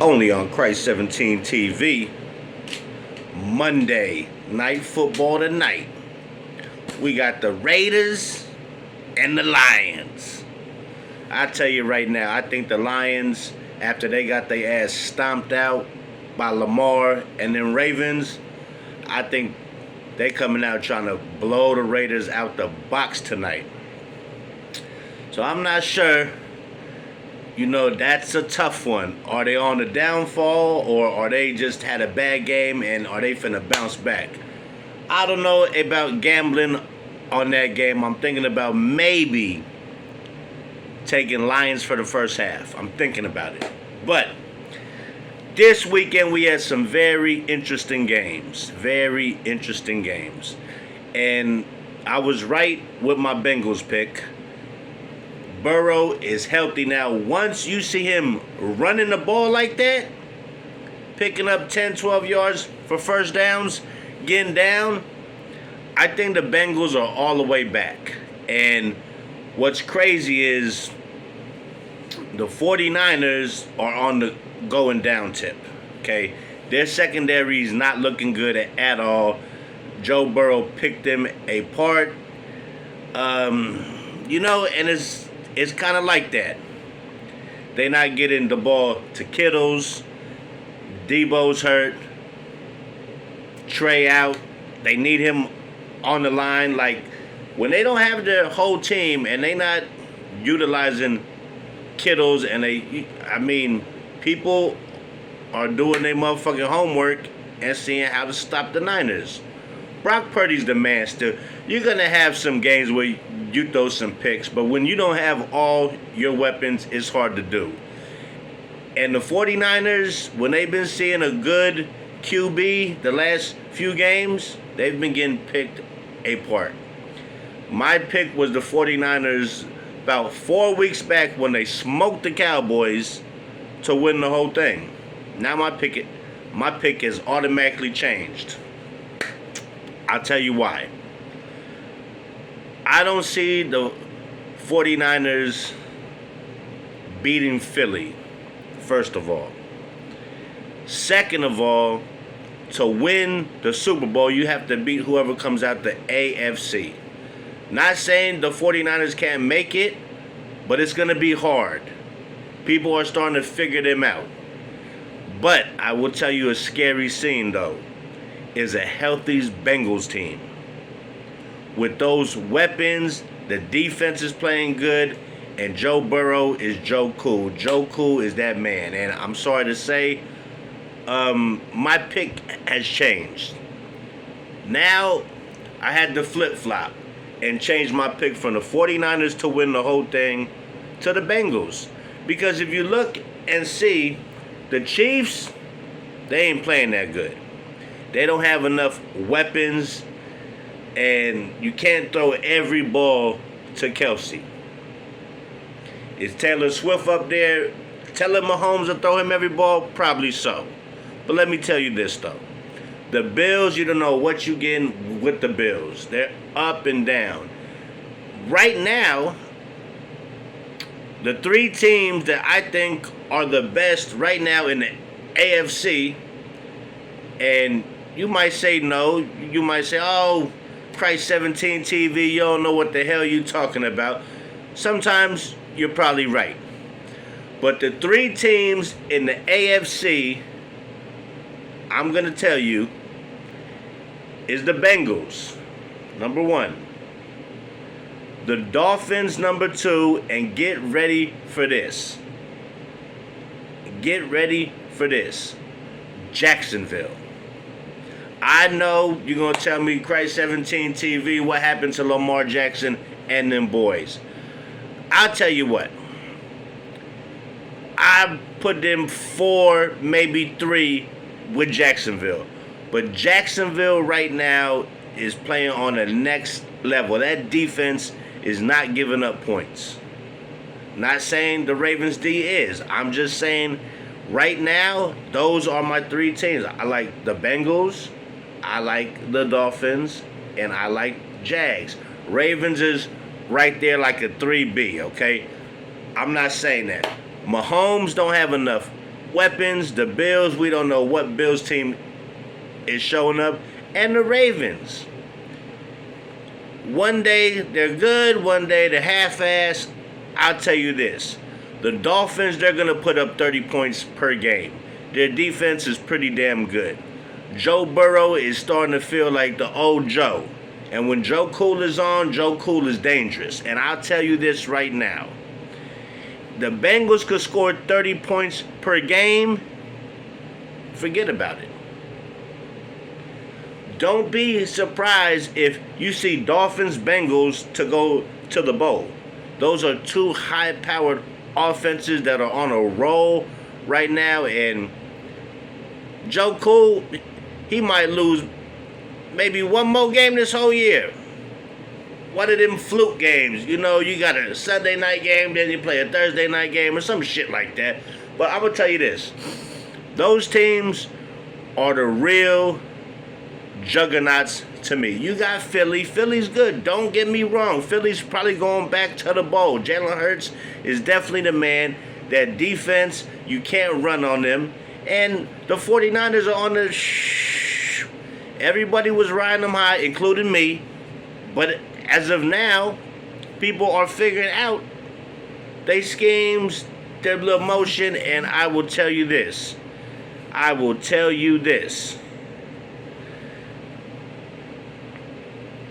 only on Christ 17 TV. Monday night football tonight. We got the Raiders and the Lions. I tell you right now, I think the Lions, after they got their ass stomped out by Lamar and them Ravens, I think they coming out trying to blow the Raiders out the box tonight. So I'm not sure. That's a tough one. Are they on the downfall, or are they just had a bad game and are they finna bounce back? I don't know about gambling on that game. I'm thinking about maybe taking Lions for the first half. I'm thinking about it. But this weekend we had some very interesting games. Very interesting games. And I was right with my Bengals pick. Burrow is healthy now. Once you see him running the ball like that, picking up 10, 12 yards for first downs, getting down, I think the Bengals are all the way back. And what's crazy is the 49ers are on the going down tip. Okay? Their secondary is not looking good at all. Joe Burrow picked them apart. And it's kind of like that. They not getting the ball to Kittles. Debo's hurt. Trey out. They need him on the line. Like, when they don't have their whole team and they not utilizing Kittles, and people are doing their motherfucking homework and seeing how to stop the Niners. Brock Purdy's the man still. You're going to have some games where you throw some picks, but when you don't have all your weapons, it's hard to do. And the 49ers, when they've been seeing a good QB the last few games, they've been getting picked apart. My pick was the 49ers about 4 weeks back when they smoked the Cowboys to win the whole thing. Now my pick has automatically changed. I'll tell you why. I don't see the 49ers beating Philly, first of all. Second of all, to win the Super Bowl, you have to beat whoever comes out the AFC. Not saying the 49ers can't make it, but it's going to be hard. People are starting to figure them out. But I will tell you a scary scene, though, is a healthy Bengals team. With those weapons, the defense is playing good, and Joe Burrow is Joe Cool. Joe Cool is that man. And I'm sorry to say, my pick has changed. Now, I had to flip-flop and change my pick from the 49ers to win the whole thing to the Bengals. Because if you look and see, the Chiefs, they ain't playing that good. They don't have enough weapons, and you can't throw every ball to Kelsey. Is Taylor Swift up there telling Mahomes to throw him every ball? Probably so. But let me tell you this, though. The Bills, you don't know what you're getting with the Bills. They're up and down. Right now, the three teams that I think are the best right now in the AFC, and you might say no. You might say, oh, Christ 17 TV, you don't know what the hell you talking about. Sometimes you're probably right. But the three teams in the AFC, I'm going to tell you, is the Bengals, number one. The Dolphins, number two, and get ready for this. Get ready for this. Jacksonville. I know you're going to tell me, Christ 17 TV, what happened to Lamar Jackson and them boys. I'll tell you what. I put them 4, maybe 3 with Jacksonville. But Jacksonville right now is playing on the next level. That defense is not giving up points. Not saying the Ravens D is. I'm just saying right now, those are my 3 teams. I like the Bengals, I like the Dolphins, and I like Jags. Ravens is right there like a 3B, okay? I'm not saying that. Mahomes don't have enough weapons. The Bills, we don't know what Bills team is showing up. And the Ravens. One day they're good, one day they're half-assed. I'll tell you this. The Dolphins, they're going to put up 30 points per game. Their defense is pretty damn good. Joe Burrow is starting to feel like the old Joe. And when Joe Cool is on, Joe Cool is dangerous. And I'll tell you this right now. The Bengals could score 30 points per game. Forget about it. Don't be surprised if you see Dolphins, Bengals to go to the bowl. Those are two high-powered offenses that are on a roll right now. And Joe Cool, he might lose maybe one more game this whole year. One of them fluke games. You know, you got a Sunday night game, then you play a Thursday night game or some shit like that. But I'm going to tell you this. Those teams are the real juggernauts to me. You got Philly. Philly's good. Don't get me wrong. Philly's probably going back to the bowl. Jalen Hurts is definitely the man. That defense, you can't run on them. And the 49ers are on the Everybody was riding them high, including me. But as of now, people are figuring out their schemes, their little motion, and I will tell you this.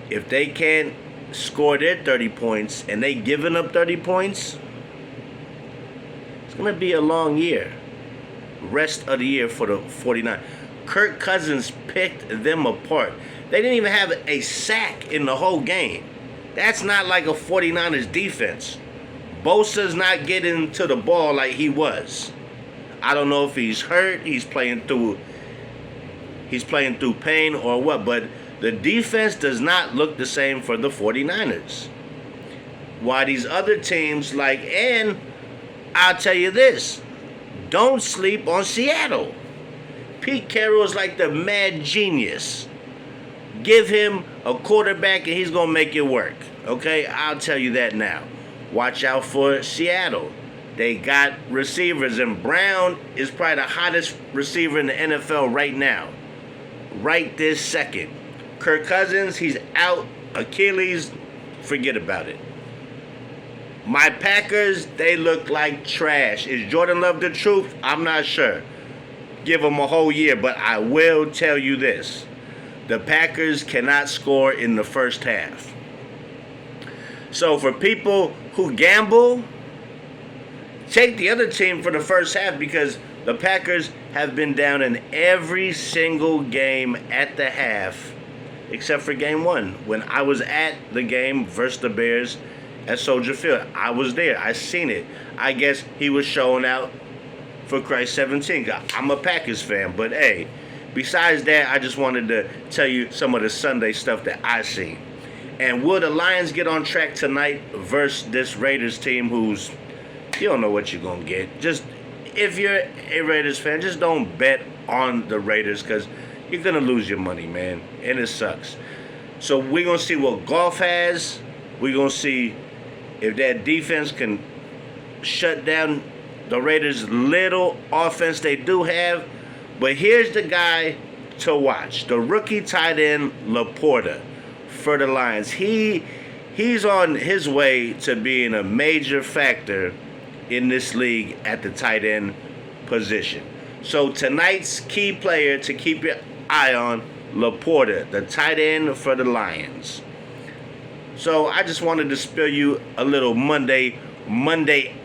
If they can't score their 30 points and they giving up 30 points, it's going to be a long year. Rest of the year for the 49ers. Kirk Cousins picked them apart. They didn't even have a sack in the whole game. That's not like a 49ers defense. Bosa's not getting to the ball like he was. I don't know if he's hurt, he's playing through pain or what, but the defense does not look the same for the 49ers. While these other teams and I'll tell you this, don't sleep on Seattle. Pete Carroll is like the mad genius. Give him a quarterback and he's going to make it work. Okay? I'll tell you that now. Watch out for Seattle. They got receivers, and Brown is probably the hottest receiver in the NFL right now. Right this second. Kirk Cousins, he's out. Achilles, forget about it. My Packers, they look like trash. Is Jordan Love the truth? I'm not sure. Give him a whole year, but I will tell you this. The Packers cannot score in the first half. So for people who gamble, take the other team for the first half, because the Packers have been down in every single game at the half except for game one. When I was at the game versus the Bears at Soldier Field, I was there. I seen it. I guess he was showing out for Christ 17. I'm a Packers fan, but hey, besides that, I just wanted to tell you some of the Sunday stuff that I see. And will the Lions get on track tonight versus this Raiders team who's, you don't know what you're going to get. Just, if you're a Raiders fan, just don't bet on the Raiders, because you're going to lose your money, man. And it sucks. So we're going to see what Goff has. We're going to see if that defense can shut down the Raiders' little offense they do have. But here's the guy to watch. The rookie tight end, Laporta, for the Lions. He's on his way to being a major factor in this league at the tight end position. So tonight's key player to keep your eye on, Laporta, the tight end for the Lions. So I just wanted to spill you a little Monday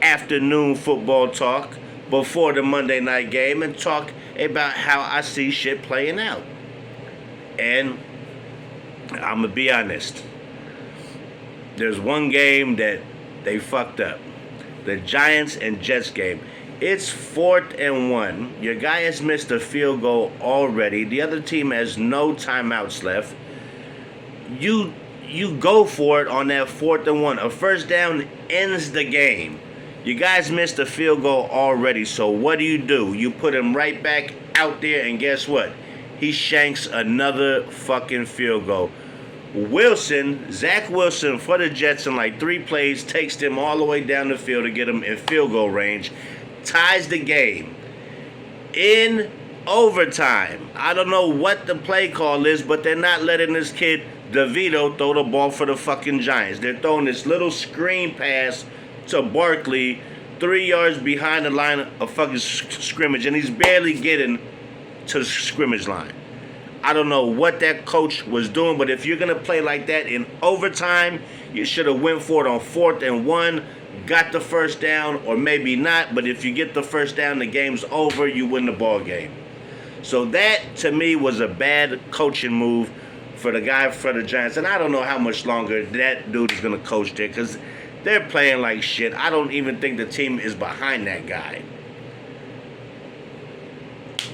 afternoon football talk before the Monday night game and talk about how I see shit playing out. And I'm going to be honest. There's one game that they fucked up. The Giants and Jets game. It's 4th and 1. Your guy has missed a field goal already. The other team has no timeouts left. You go for it on that 4th and 1. A first down ends the game. You guys missed a field goal already, so what do? You put him right back out there, and guess what? He shanks another fucking field goal. Zach Wilson for the Jets in like 3 plays, takes them all the way down the field to get them in field goal range, ties the game. in overtime. I don't know what the play call is, but they're not letting this kid DeVito throw the ball for the fucking Giants. They're throwing this little screen pass to Barkley 3 yards behind the line of fucking scrimmage, and he's barely getting to the scrimmage line. I don't know what that coach was doing, but if you're going to play like that in overtime, you should have went for it on 4th and 1, got the first down, or maybe not, but if you get the first down, the game's over, you win the ball game. So that, to me, was a bad coaching move for the guy for the Giants, and I don't know how much longer that dude is going to coach there, because they're playing like shit. I don't even think the team is behind that guy.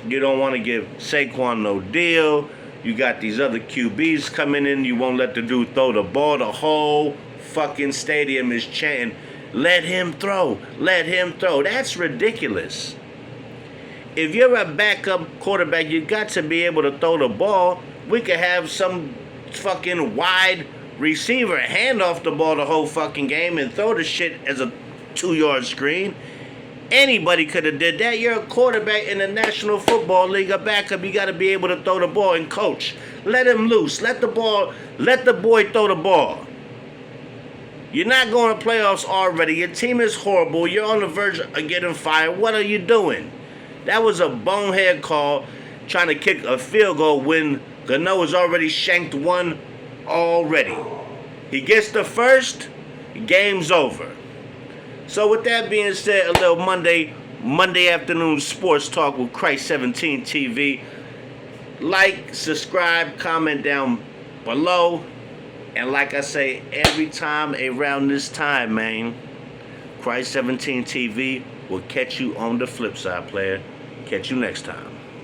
You don't want to give Saquon no deal. You got these other QBs coming in. You won't let the dude throw the ball. The whole fucking stadium is chanting, let him throw. Let him throw. That's ridiculous. If you're a backup quarterback, you got to be able to throw the ball. We could have some fucking wide receiver hand off the ball the whole fucking game and throw the shit as a 2-yard screen. Anybody could have did that. You're a quarterback in the National Football League, a backup. You got to be able to throw the ball and coach. Let him loose. Let the boy throw the ball. You're not going to playoffs already. Your team is horrible. You're on the verge of getting fired. What are you doing? That was a bonehead call trying to kick a field goal when Gano has already shanked one already. He gets the first, game's over. So with that being said, a little Monday afternoon sports talk with Christ 17 TV. Like, subscribe, comment down below. And like I say, every time around this time, man, Christ 17 TV will catch you on the flip side, player. Catch you next time.